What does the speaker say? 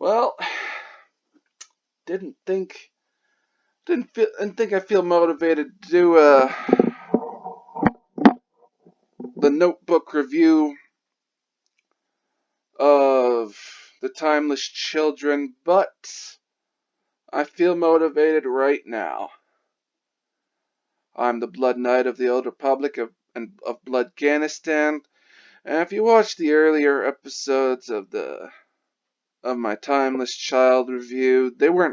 Well, didn't think didn't think I feel motivated to do the notebook review of The Timeless Children, but I feel motivated right now. I'm the Blood Knight of the Old Republic of Bloodganistan, and if you watched the earlier episodes of my Timeless Child review, they weren't